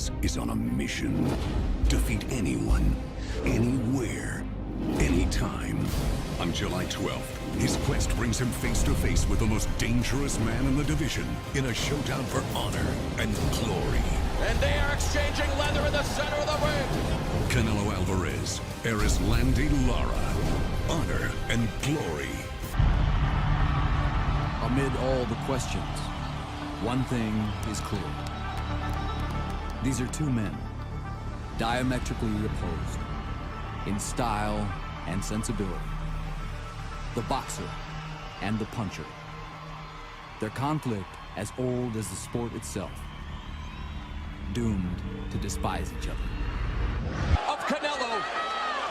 Alvarez is on a mission. Defeat anyone, anywhere, anytime. On July 12th, his quest brings him face to face with the most dangerous man in the division in a showdown for honor and glory. And they are exchanging leather in the center of the ring. Canelo Alvarez, Erislandy Lara. Honor and glory. Amid all the questions, one thing is clear. These are two men, diametrically opposed in style and sensibility. The boxer and the puncher. Their conflict as old as the sport itself. Doomed to despise each other. Of Canelo,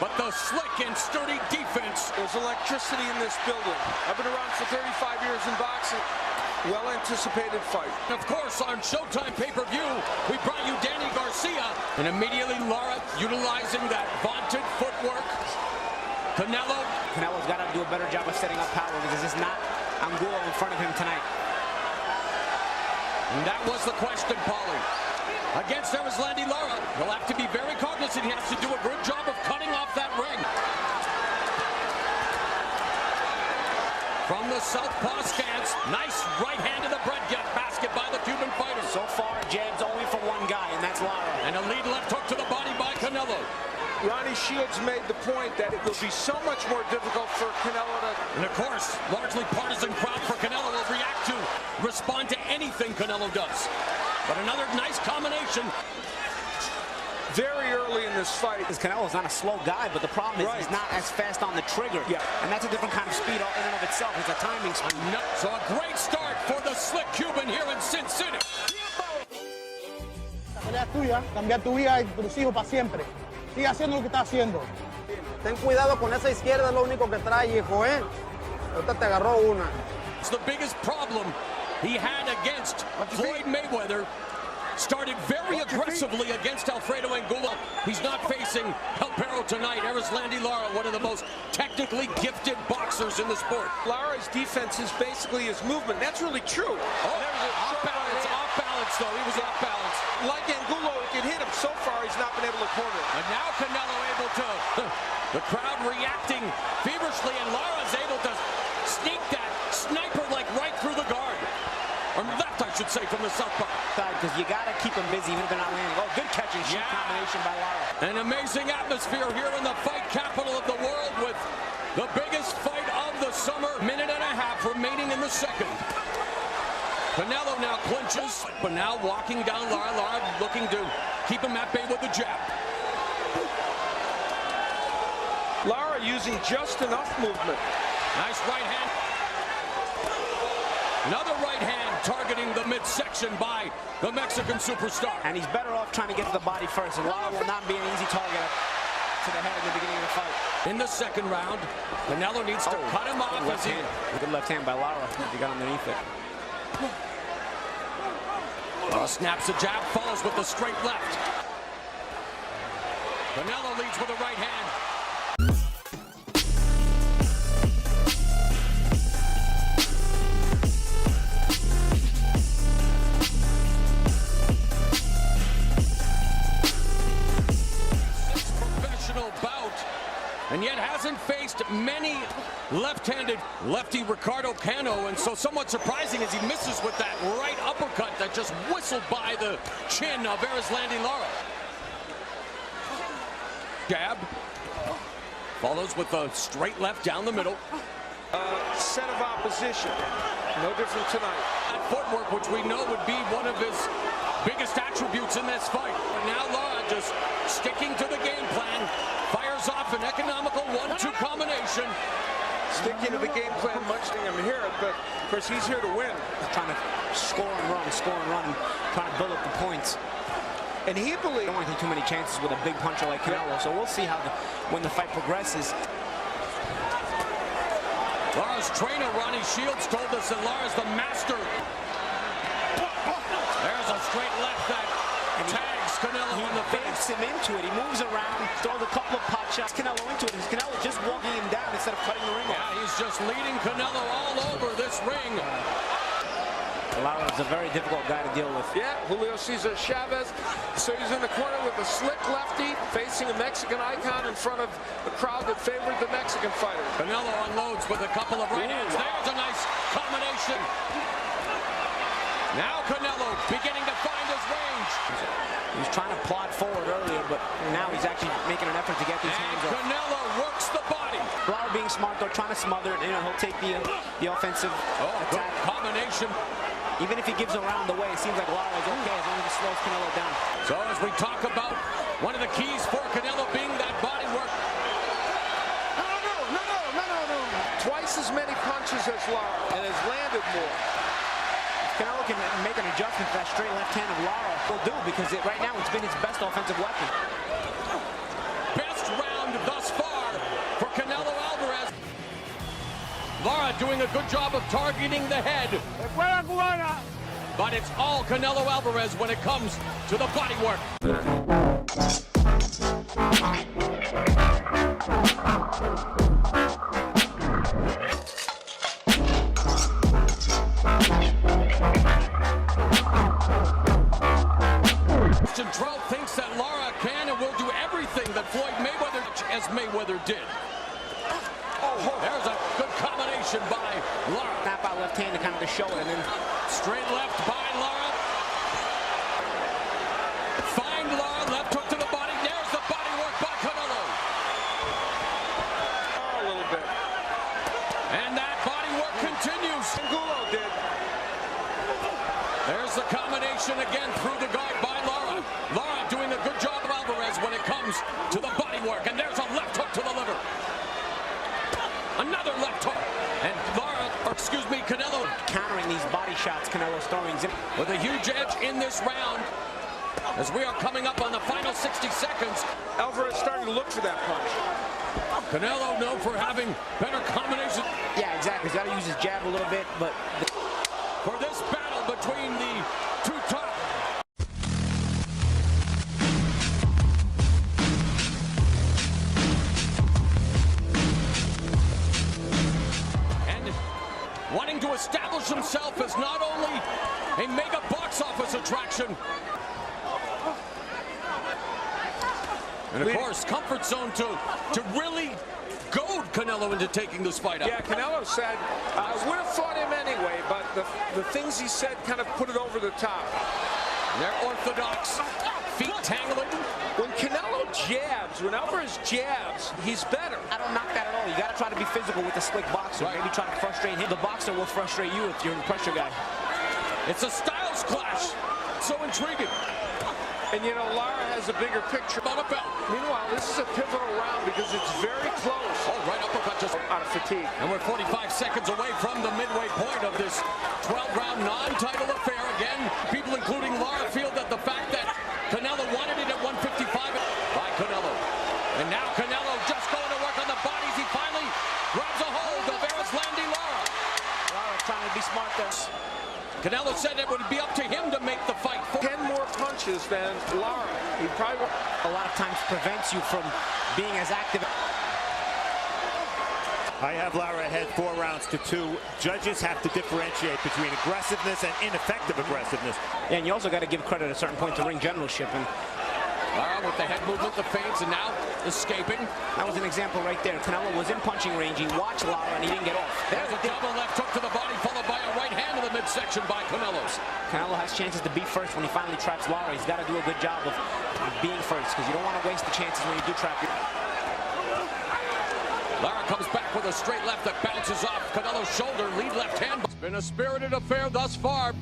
but the slick and sturdy defense. There's electricity in this building. I've been around for 35 years in boxing. Well-anticipated fight. Of course, on Showtime pay-per-view, we brought you Danny Garcia. And immediately Lara utilizing that vaunted footwork. Canelo's got to do a better job of setting up power because this is not Angulo in front of him tonight. And that was the question, Paulie. Against Erislandy Lara, he'll have to be very cognizant. He has to do a good job of cutting off that ring. From the southpaw stance, nice right hand to the basket by the Cuban fighter. So far, jabs only for one guy, and that's Lara. And a lead left hook to the body by Canelo. Ronnie Shields made the point that it will be so much more difficult for Canelo to... And of course, largely partisan crowd for Canelo will react to, respond to anything Canelo does. But another nice combination. Very early in this fight. Canelo's not a slow guy, but the problem is he's not as fast on the trigger. Yeah. And that's a different kind of speed in and of itself. It's a timing speed. So a great start for the slick Cuban here in Sin City. La pelea es tuya, cambiar tu vida y tus hijos para siempre. Sigue haciendo lo que está haciendo. Ten cuidado con esa izquierda, es lo único que trae, hijo, ¿eh? Ahorita te agarró una. It's the biggest problem he had against Floyd Mayweather. Started very aggressively against Alfredo Angulo. He's not facing El Perro tonight. Erislandy Lara, one of the most technically gifted boxers in the sport. Lara's defense is basically his movement. That's really true. Oh, off balance though. He was off balance. Like Angulo, it can hit him. So far, he's not been able to corner. And now Canelo able to, the crowd reacting feverishly, and Lara's able to sneak that sniper like right through the guard. Or left, I should say, from the southpaw. Because you got to keep them busy even if they're not landing. Oh, good catch and shoot combination by Lara. An amazing atmosphere here in the fight capital of the world with the biggest fight of the summer. Minute and a half remaining in the second. Canelo now clinches, but now walking down Lara. Lara looking to keep him at bay with the jab. Lara using just enough movement. Nice right hand. Another right hand targeting the midsection by the Mexican superstar. And he's better off trying to get to the body first. And Lara will not be an easy target to the head in the beginning of the fight. In the second round, Canelo needs to cut him off. Left hand. Good left hand by Lara. He got underneath it. Snaps a jab, follows with the straight left. Canelo leads with a right hand. And yet hasn't faced many left-handed lefty Ricardo Cano, and so somewhat surprising as he misses with that right uppercut that just whistled by the chin of Erislandy Lara. Jab. Follows with a straight left down the middle. Set of opposition. No different tonight. That footwork, which we know would be one of his biggest attributes in this fight. And now Lara just sticking to the game plan. Fires off an economical 1-2 combination. Sticking to the game plan, much thing I'm here, but of course he's here to win. Trying to score and run, trying to build up the points. And he believes... Don't want to take too many chances with a big puncher like Canelo, so we'll see how when the fight progresses. Lara's trainer, Ronnie Shields, told us that Lara's the master. There's a straight left that tags Canelo in the face. Him into it. He moves around, throws a couple of pot shots. Canelo into it. Is Canelo just walking him down instead of cutting the ring off? Yeah, he's just leading Canelo all over this ring. Lara's is a very difficult guy to deal with. Yeah, Julio Cesar Chavez. So he's in the corner with a slick lefty facing a Mexican icon in front of a crowd that favored the Mexican fighter. Canelo unloads with a couple of right hands. There's a nice combination. Now Canelo beginning to find his range. He was trying to plod forward earlier, but now he's actually making an effort to get these hands And off. Canelo works the body. Lara being smart, though, trying to smother it. He'll take the offensive Good attack. combination. Even if he gives around the way, it seems like Lara is okay as long as he slows Canelo down. So as we talk about one of the keys for Canelo being that body work. No. Twice as many punches as Lara and has landed more. Canelo can make an adjustment to that straight left hand of Lara. Will do because right now it's been his best offensive weapon. Best round thus far for Canelo Alvarez. Lara doing a good job of targeting the head. But it's all Canelo Alvarez when it comes to the body work. Trout thinks that Lara can and will do everything that Floyd Mayweather as Mayweather did. There's a good combination by Lara. Snap out left hand to kind of show it, and then Straight left by Lara. Find Lara, left hook to the body. There's the body work by Canelo. A little bit. And that body work continues. Angulo did. There's the combination again through the guard by Lara. Lara doing a good job of Alvarez when it comes to the body work. And there's a left hook to the liver. Another left hook. And Canelo countering these body shots Canelo's throwing. with a huge edge in this round. As we are coming up on the final 60 seconds. Alvarez starting to look for that punch. Canelo known for having better combinations. Yeah, exactly. He's got to use his jab a little bit, but For this battle between the two top. And wanting to establish himself as not only a mega box office attraction, and of course, comfort zone to really goad Canelo into taking this fight out. Yeah, Canelo said, I would have fought him anyway, but the things he said kind of put it over the top. They're orthodox, feet tangling. When Canelo jabs, when Alvarez jabs, he's better. I don't knock that at all. You got to try to be physical with the slick boxer. Right. Maybe try to frustrate him. The boxer will frustrate you if you're the pressure guy. It's a styles clash. So intriguing. And you know, Lara has a bigger picture. On a belt. Meanwhile, this is a pivotal round because it's very close. Oh, right uppercut just Out of fatigue. And we're 45 seconds away from the midway point of this 12-round non-title affair. Again, people including Lara feel that the fact that Canelo wanted it at 155 by Canelo. And now Canelo just going to work on the bodies. He finally grabs a hold of Erislandy Lara. Lara trying to be smart there. Canelo said it would be up to him to make the fight. 10 more punches than Lara. He probably A lot of times prevents you from being as active. I have Lara ahead 4 rounds to 2. Judges have to differentiate between aggressiveness and ineffective aggressiveness. Yeah, and you also got to give credit at a certain point to ring generalship. And Lara with the head movement, the feints, and now escaping. that was an example right there. Canelo was in punching range. He watched Lara and he didn't get off. There's a double left hook to the body, followed by a right hand to the midsection by Canelo's. Canelo has chances to be first when he finally traps Lara. He's got to do a good job of being first because you don't want to waste the chances when you do trap you. Lara comes back with a straight left that bounces off Canelo's shoulder, lead left hand. It's been a spirited affair thus far.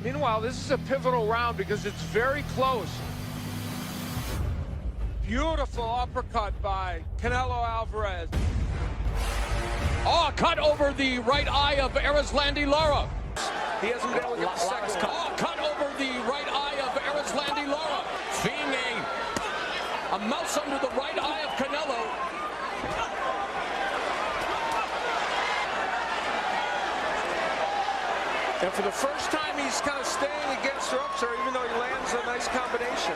Meanwhile, this is a pivotal round because it's very close. Beautiful uppercut by Canelo Alvarez. Oh, cut over the right eye of Erislandy Lara. He hasn't been able to get the second one. Oh, cut over the right eye of Erislandy Lara. Being a mouse under the right eye of Canelo. And for the first time, he's kind of staying against ropes there, even though he lands a nice combination.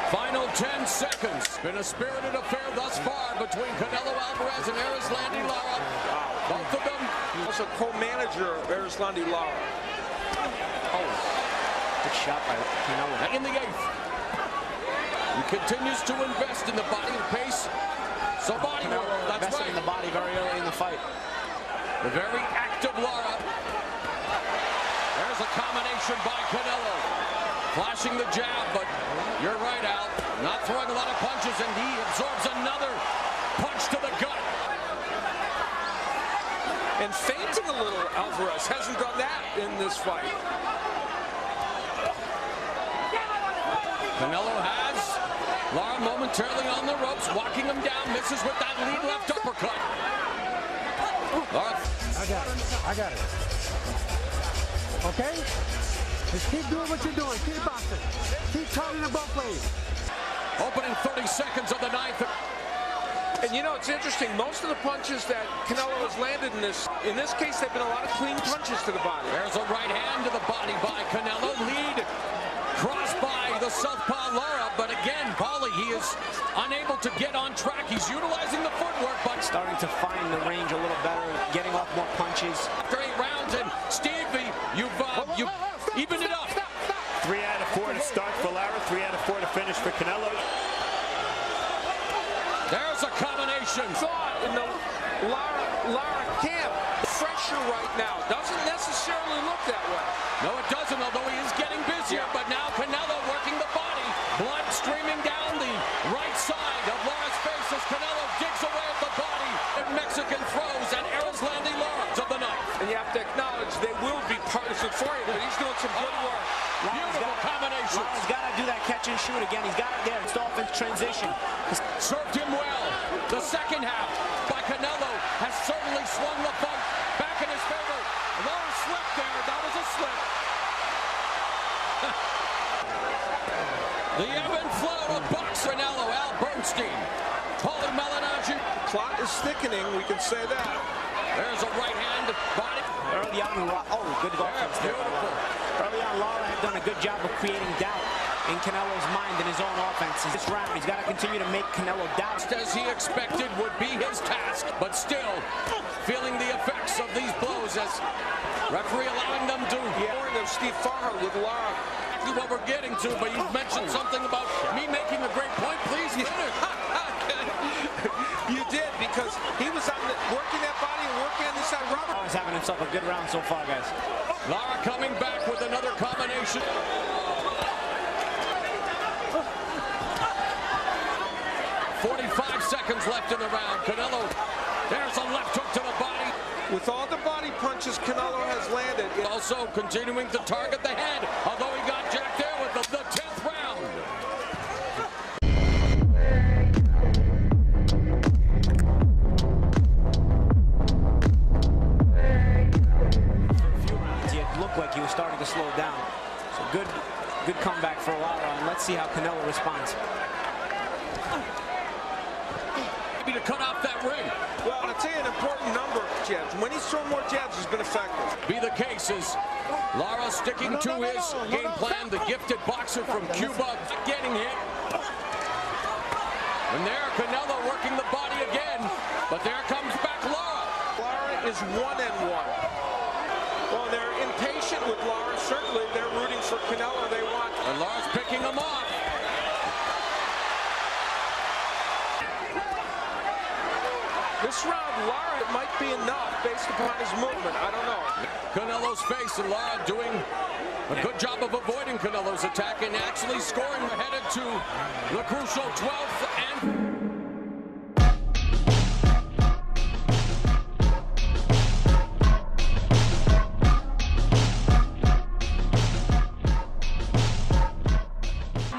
Final 10 seconds. Been a spirited affair thus far between Canelo Alvarez and Erislandy Lara. Both of them. Also co-manager of Erislandy Lara. Oh, good shot by Canelo. And in the 8th, he continues to invest in the body and pace. So body work, that's invested right. in the body very early in the fight. The very active Lara. There's a combination by Canelo. Flashing the jab, but you're right, Al. Not throwing a lot of punches, and he absorbs another punch to the gut. And feinting a little, Alvarez hasn't done that in this fight. Canelo has Lara momentarily on the ropes, walking him down, misses with that lead left uppercut. Lara. I got it. Okay? Just keep doing what you're doing. Keep boxing. Keep targeting them both ways. Opening 30 seconds of the 9th. And you know, it's interesting. Most of the punches that Canelo has landed in this case, they've been a lot of clean punches to the body. There's a right hand to the body by Canelo. Lead crossed by the southpaw Lara, but again, Paulie, he is unable to get on track. He's utilizing the footwork, but Starting to find the range a little better, getting off more punches. after 8 rounds, and Stevie, you've evened it up. 3 out of 4 to start for Lara, 3 out of 4 to finish for Canelo. There's a combination. Thought in the Lara camp, pressure right now doesn't necessarily look that way. No, it doesn't, although he is getting busier, but now Canelo working the body. Blood streaming down the right side of Lara's face as Canelo digs away at the body. And Mexican throws and Erislandy Lara of the 9th. And you have to acknowledge they will be partisan for you, but he's doing some good work. Beautiful combination. Lara's got to do that catch and shoot again. He's got it there. It's offense transition. Served him well. The second half by Canelo has certainly swung the fight back in his favor. Lara slipped there. That was a slip. The ebb and flow of boxer Canelo, Al Bernstein, Paulie Malignaggi. Plot is thickening, we can say that. There's a right hand body. Early on, good offense there. Beautiful. Early on, Lara had done a good job of creating doubt in Canelo's mind and his own offense. This round, he's got to continue to make Canelo doubt. As he expected would be his task, but still feeling the effects of these blows as referee allowing them to. Warning of Steve Farhart with Lara. Exactly what we're getting to, but you mentioned something about me making a great point. Please finish. You did, because he was working that body and working on this side. Robert Lara's having himself a good round so far, guys. Lara coming back with another combination. 45 seconds left in the round. Canelo, there's a left hook to the body. with all the body punches Canelo has landed. Also continuing to target the head, although he got jacked there with the 10th round. It looked like he was starting to slow down. So good comeback for Lara, and let's see how Canelo responds. Maybe to cut off that ring. Well, I'll tell you an important number, jabs. When he's thrown more jabs, he's been effective. Be the case is Lara sticking to his game plan, the gifted boxer from Cuba, getting hit. And there, Canelo working the body again, but there comes back Lara. Lara is 1-1. Well, they're impatient with Lara. Certainly, they're rooting for Canelo. They want. And Lara's picking him off. This round, Lara might be enough based upon his movement. I don't know. Canelo's face, and Lara doing a good job of avoiding Canelo's attack and actually scoring. We're headed to the crucial 12th and...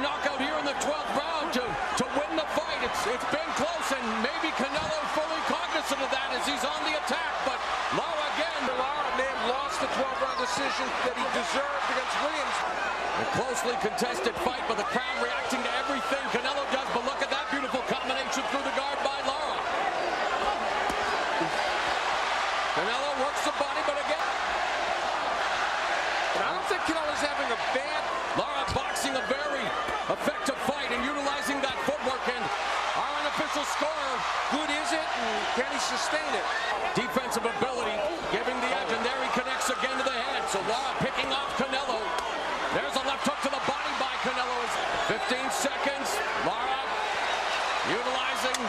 knockout here in the 12th round to win the fight. It's been close, and maybe Canelo fully cognizant of that as he's on the attack, but Lara again. Lara may have lost the 12-round decision that he deserved against Williams. A closely contested fight, but the crowd reacting to everything Canelo does, but look at that beautiful combination through the guard by Lara. Canelo works the body, but again. And I don't think Canelo's having a bad... Lara boxing a very effective fight and utilizing that 15 seconds. Lara utilizing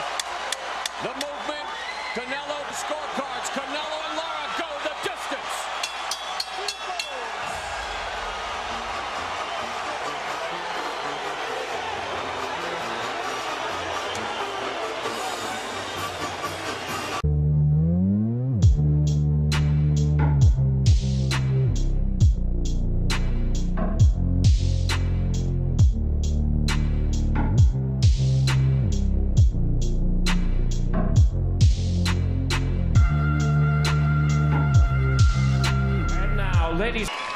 the movement. Canelo, the scorecards. Canelo and Lara go the distance. And now, ladies.